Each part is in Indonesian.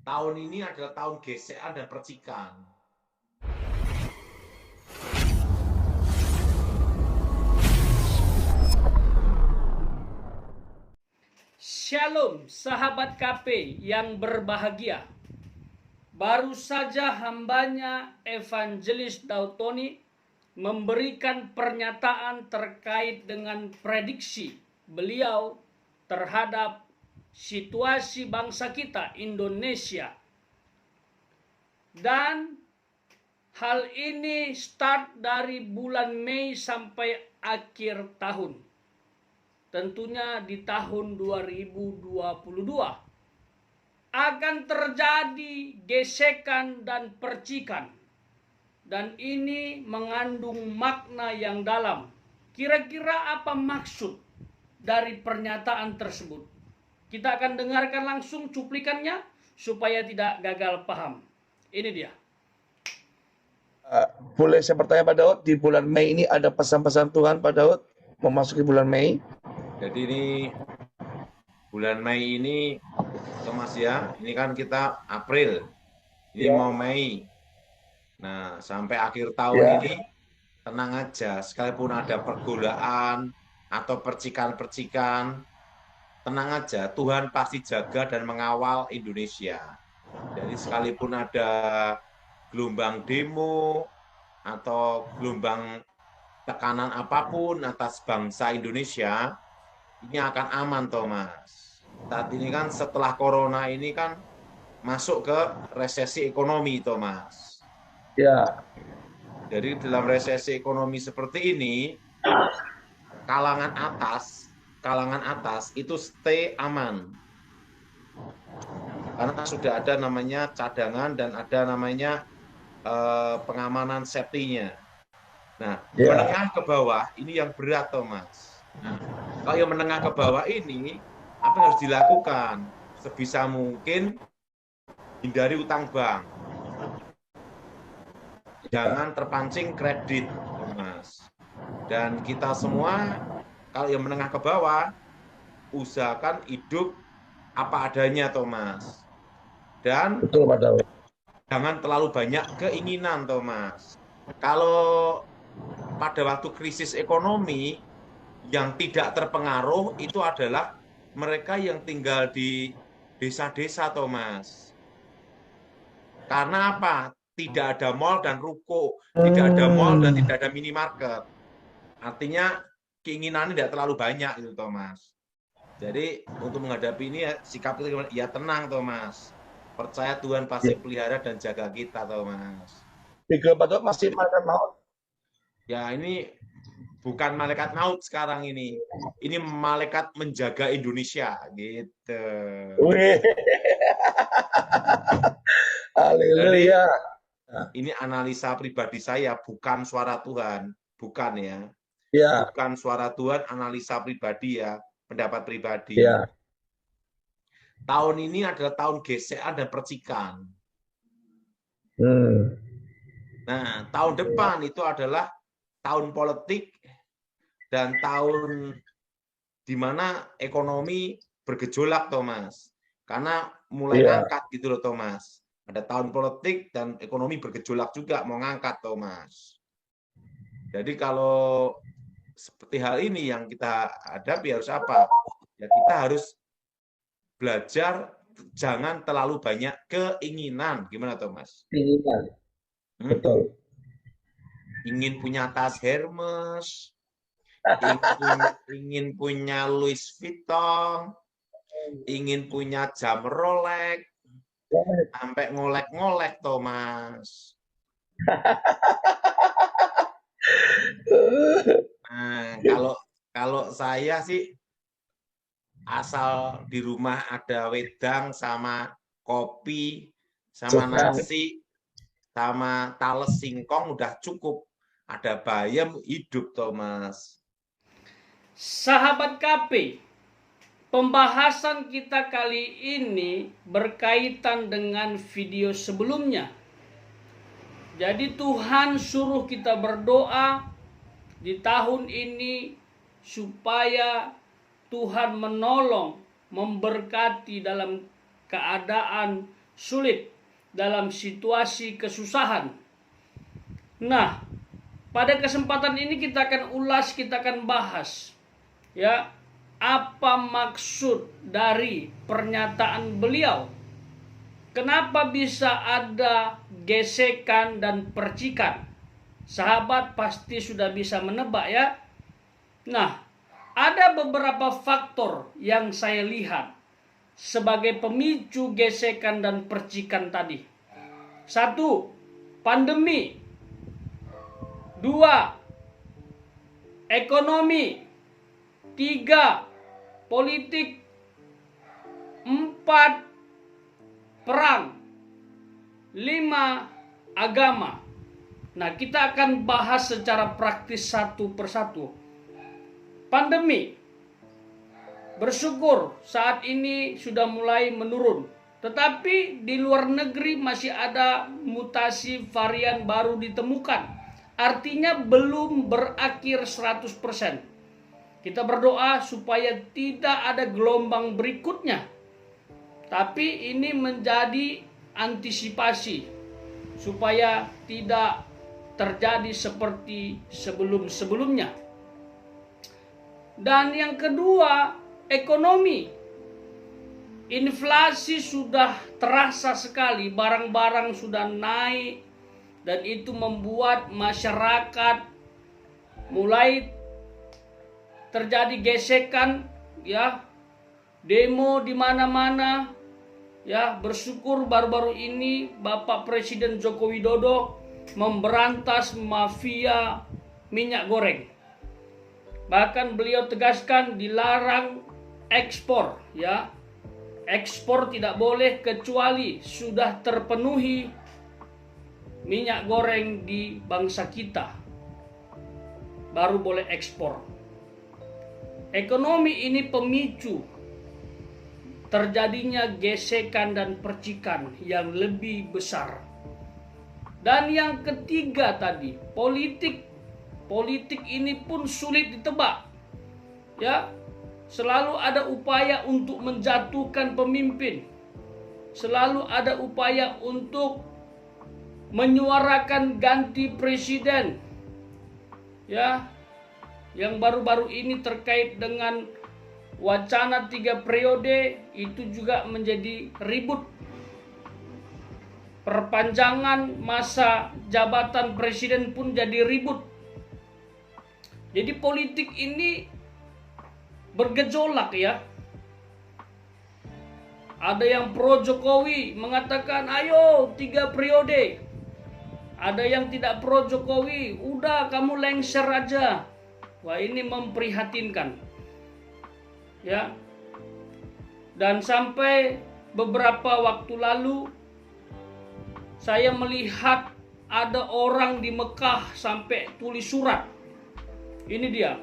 Tahun ini adalah tahun gesekan dan percikan. Shalom sahabat KP yang berbahagia. Baru saja hambanya Evangelis Daud-Tony memberikan pernyataan terkait dengan prediksi beliau terhadap situasi bangsa kita Indonesia. Dan hal ini start dari bulan Mei sampai akhir tahun. Tentunya di tahun 2022 akan terjadi gesekan dan percikan. Dan ini mengandung makna yang dalam. Kira-kira apa maksud dari pernyataan tersebut? Kita akan dengarkan langsung cuplikannya supaya tidak gagal paham. Ini dia. Boleh saya bertanya Pak Daud, di bulan Mei ini ada pesan-pesan Tuhan Pak Daud memasuki bulan Mei? Jadi ini bulan Mei ini, Thomas ya, ini kan kita April, ini mau Mei. Nah, sampai akhir tahun ini tenang aja, sekalipun ada pergolaan atau percikan-percikan, tenang aja, Tuhan pasti jaga dan mengawal Indonesia. Jadi sekalipun ada gelombang demo atau gelombang tekanan apapun atas bangsa Indonesia, ini akan aman, Thomas. Saat ini kan setelah corona ini kan masuk ke resesi ekonomi, Thomas. Ya. Jadi dalam resesi ekonomi seperti ini, kalangan atas itu stay aman. Karena sudah ada namanya cadangan dan ada namanya pengamanan safety-nya. Nah, menengah ke bawah ini yang berat, Thomas. Nah, kalau yang menengah ke bawah ini, apa yang harus dilakukan? Sebisa mungkin hindari utang bank. Jangan terpancing kredit, Thomas. Dan kita semua, kalau yang menengah ke bawah, usahakan hidup apa adanya, Thomas. Dan betul Pak Daud. Jangan terlalu banyak keinginan, Thomas. Kalau pada waktu krisis ekonomi, yang tidak terpengaruh itu adalah mereka yang tinggal di desa-desa, Thomas. Karena apa? Tidak ada mal dan ruko, tidak ada mal dan tidak ada minimarket. Artinya keinginannya tidak terlalu banyak itu, Thomas. Jadi untuk menghadapi ini ya, sikap itu gimana? Ya tenang, Thomas. Percaya Tuhan pasti pelihara dan jaga kita, Thomas. Tiga Pak Daud masih malaikat maut. Ya ini bukan malaikat maut sekarang ini. Ini malaikat menjaga Indonesia gitu. Wih. Haleluya. Ini analisa pribadi saya, bukan suara Tuhan, bukan ya. Ya. Bukan suara Tuhan, analisa pribadi ya, pendapat pribadi. Ya. Tahun ini adalah tahun gesekan dan percikan. Nah, tahun depan itu adalah tahun politik dan tahun di mana ekonomi bergejolak, Thomas. Karena mulai ngangkat gitu loh, Thomas. Ada tahun politik dan ekonomi bergejolak juga, mau ngangkat, Thomas. Jadi kalau seperti hal ini yang kita hadapi harus apa? Ya kita harus belajar jangan terlalu banyak keinginan. Gimana, Thomas? Keinginan. Betul. Ingin punya tas Hermes, ingin punya Louis Vuitton, ingin punya jam Rolex, sampai ngolek-ngolek, Thomas. Nah, kalau saya sih asal di rumah ada wedang sama kopi sama nasi sama tales singkong udah cukup. Ada bayam hidup, Thomas. Sahabat KP, pembahasan kita kali ini berkaitan dengan video sebelumnya. Jadi Tuhan suruh kita berdoa di tahun ini supaya Tuhan menolong, memberkati dalam keadaan sulit, dalam situasi kesusahan. Nah, pada kesempatan ini kita akan ulas, kita akan bahas ya, apa maksud dari pernyataan beliau. Kenapa bisa ada gesekan dan percikan? Sahabat pasti sudah bisa menebak ya. Nah, ada beberapa faktor yang saya lihat sebagai pemicu gesekan dan percikan tadi. 1. Pandemi. 2. Ekonomi. 3. Politik. 4. Perang. 5. Agama. Nah, kita akan bahas secara praktis satu persatu. Pandemi. Bersyukur saat ini sudah mulai menurun. Tetapi di luar negeri masih ada mutasi varian baru ditemukan. Artinya belum berakhir 100%. Kita berdoa supaya tidak ada gelombang berikutnya. Tapi ini menjadi antisipasi supaya tidak terjadi seperti sebelum-sebelumnya. Dan yang kedua, ekonomi. Inflasi sudah terasa sekali, barang-barang sudah naik, dan itu membuat masyarakat mulai terjadi gesekan ya, demo di mana-mana ya. Bersyukur baru-baru ini Bapak Presiden Joko Widodo memberantas mafia minyak goreng. Bahkan beliau tegaskan dilarang ekspor ya. Ekspor tidak boleh kecuali sudah terpenuhi minyak goreng di bangsa kita, baru boleh ekspor. Ekonomi ini pemicu terjadinya gesekan dan percikan yang lebih besar. Dan yang ketiga tadi, politik. Politik ini pun sulit ditebak. Ya, selalu ada upaya untuk menjatuhkan pemimpin. Selalu ada upaya untuk menyuarakan ganti presiden. Ya, yang baru-baru ini terkait dengan wacana 3 periode itu juga menjadi ribut. Perpanjangan masa jabatan presiden pun jadi ribut. Jadi politik ini bergejolak ya. Ada yang pro Jokowi mengatakan ayo 3 periode. Ada yang tidak pro Jokowi, udah kamu lengser aja. Wah, ini memprihatinkan. Ya. Dan sampai beberapa waktu lalu saya melihat ada orang di Mekah sampai tulis surat. Ini dia.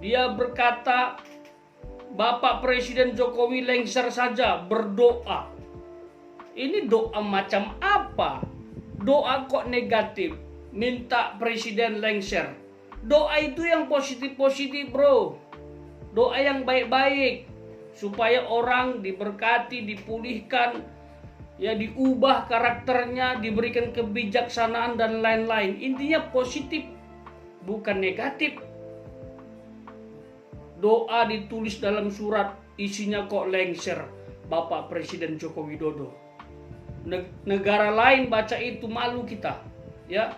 Dia berkata, Bapak Presiden Jokowi lengser saja, berdoa. Ini doa macam apa? Doa kok negatif? Minta Presiden lengser. Doa itu yang positif-positif bro. Doa yang baik-baik. Supaya orang diberkati, dipulihkan, ya diubah karakternya, diberikan kebijaksanaan dan lain-lain. Intinya positif, bukan negatif. Doa ditulis dalam surat, isinya kok lengser Bapak Presiden Joko Widodo. Negara lain baca itu malu kita, ya.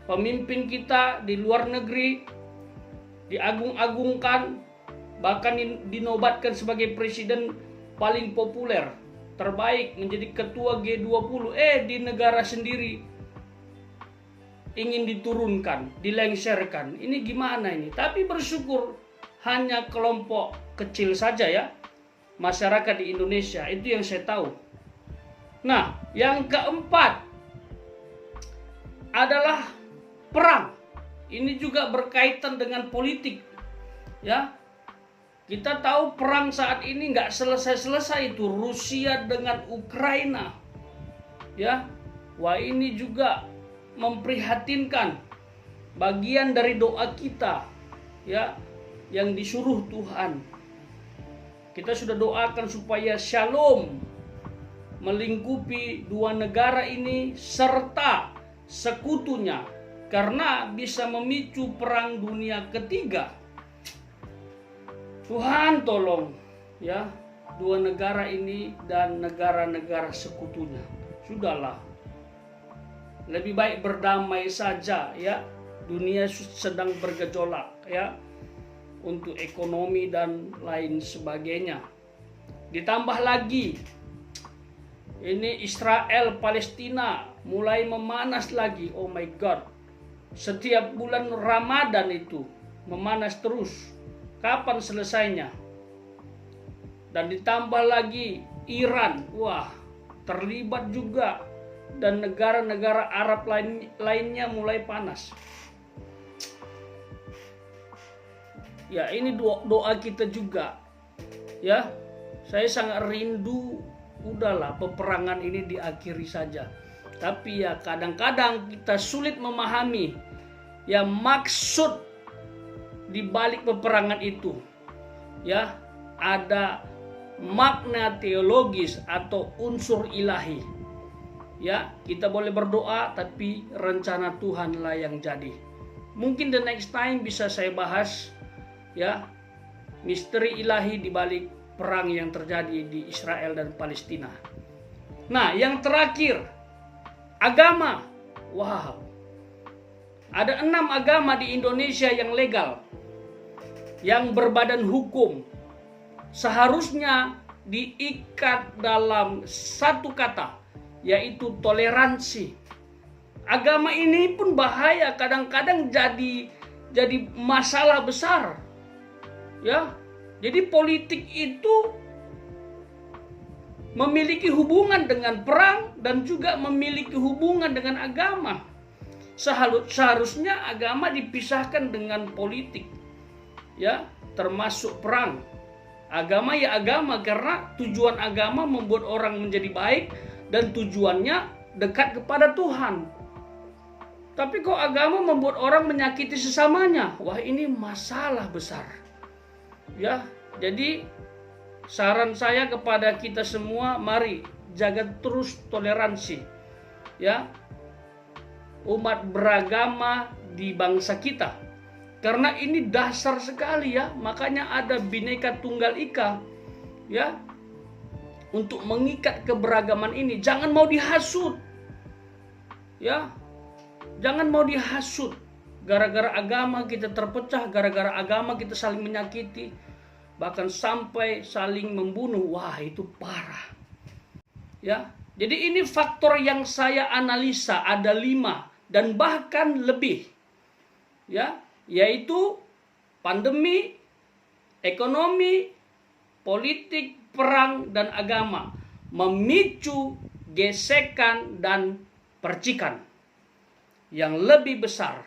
Pemimpin kita di luar negeri diagung-agungkan, bahkan dinobatkan sebagai presiden paling populer, terbaik, menjadi ketua G20. Di negara sendiri ingin diturunkan, dilengserkan. Ini gimana ini? Tapi bersyukur hanya kelompok kecil saja ya, masyarakat di Indonesia. Itu yang saya tahu. Nah, yang keempat adalah perang. Ini juga berkaitan dengan politik. Ya, kita tahu perang saat ini nggak selesai-selesai itu, Rusia dengan Ukraina. Ya, wah ini juga memprihatinkan, bagian dari doa kita ya, yang disuruh Tuhan. Kita sudah doakan supaya shalom melingkupi dua negara ini serta sekutunya, karena bisa memicu perang dunia ketiga. Tuhan tolong ya dua negara ini dan negara-negara sekutunya. Sudahlah, lebih baik berdamai saja ya. Dunia sedang bergejolak ya, untuk ekonomi dan lain sebagainya. Ditambah lagi ini Israel Palestina mulai memanas lagi. Oh my God, setiap bulan Ramadan itu memanas terus. Kapan selesainya? Dan ditambah lagi Iran, wah terlibat juga, dan negara-negara Arab lainnya mulai panas. Ya, ini doa kita juga. Ya, saya sangat rindu, udahlah peperangan ini diakhiri saja. Tapi ya kadang-kadang kita sulit memahami ya maksud di balik peperangan itu. Ya, ada makna teologis atau unsur ilahi. Ya, kita boleh berdoa tapi rencana Tuhanlah yang jadi. Mungkin the next time bisa saya bahas ya misteri ilahi di balik perang yang terjadi di Israel dan Palestina. Nah, yang terakhir, agama. Wow. Ada 6 agama di Indonesia yang legal, yang berbadan hukum. Seharusnya diikat dalam satu kata, yaitu toleransi. Agama ini pun bahaya, kadang-kadang jadi masalah besar. Ya, jadi politik itu memiliki hubungan dengan perang dan juga memiliki hubungan dengan agama. Seharusnya agama dipisahkan dengan politik. Ya, termasuk perang. Agama ya agama, karena tujuan agama membuat orang menjadi baik dan tujuannya dekat kepada Tuhan. Tapi kok agama membuat orang menyakiti sesamanya? Wah, ini masalah besar. Ya, jadi saran saya kepada kita semua, mari jaga terus toleransi. Ya, umat beragama di bangsa kita. Karena ini dasar sekali ya, makanya ada Bhinneka Tunggal Ika. Ya, untuk mengikat keberagaman ini, jangan mau dihasut. Ya, jangan mau dihasut. Gara-gara agama kita terpecah, gara-gara agama kita saling menyakiti, bahkan sampai saling membunuh. Wah, itu parah. Ya, jadi ini faktor yang saya analisa ada 5 dan bahkan lebih. Ya, yaitu pandemi, ekonomi, politik, perang, dan agama memicu gesekan dan percikan yang lebih besar.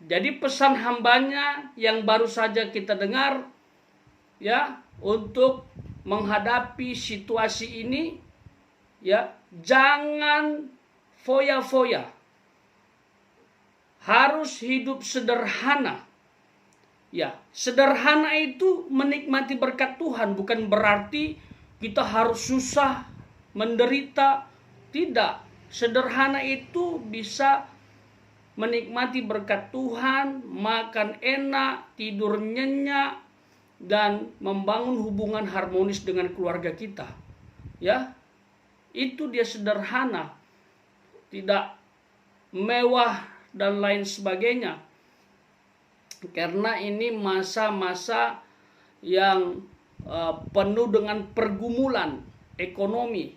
Jadi pesan hambanya yang baru saja kita dengar ya, untuk menghadapi situasi ini ya, jangan foya-foya. Harus hidup sederhana. Ya, sederhana itu menikmati berkat Tuhan, bukan berarti kita harus susah, menderita. Tidak. Sederhana itu bisa menikmati berkat Tuhan, makan enak, tidur nyenyak, dan membangun hubungan harmonis dengan keluarga kita. Ya, itu dia sederhana, tidak mewah dan lain sebagainya. Karena ini masa-masa yang penuh dengan pergumulan ekonomi.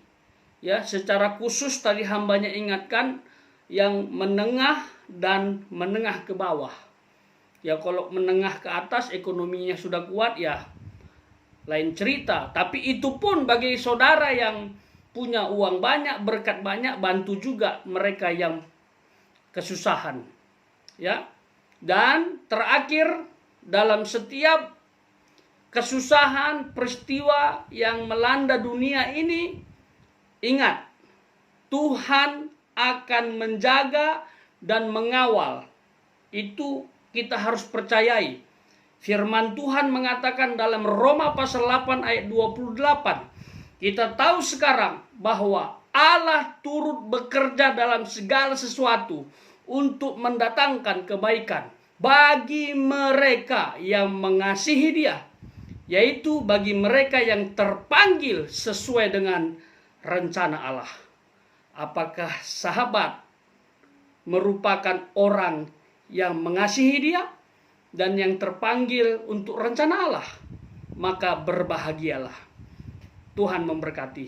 Ya, secara khusus tadi hambanya ingatkan yang menengah dan menengah ke bawah. Ya, kalau menengah ke atas ekonominya sudah kuat ya lain cerita. Tapi itu pun bagi saudara yang punya uang banyak, berkat banyak, bantu juga mereka yang kesusahan. Ya. Dan terakhir, dalam setiap kesusahan, peristiwa yang melanda dunia ini, ingat, Tuhan akan menjaga dan mengawal. Itu kita harus percayai. Firman Tuhan mengatakan dalam Roma pasal 8 ayat 28. Kita tahu sekarang bahwa Allah turut bekerja dalam segala sesuatu untuk mendatangkan kebaikan bagi mereka yang mengasihi Dia, yaitu bagi mereka yang terpanggil sesuai dengan rencana Allah. Apakah sahabat merupakan orang yang mengasihi Dia dan yang terpanggil untuk rencana Allah? Maka berbahagialah. Tuhan memberkati.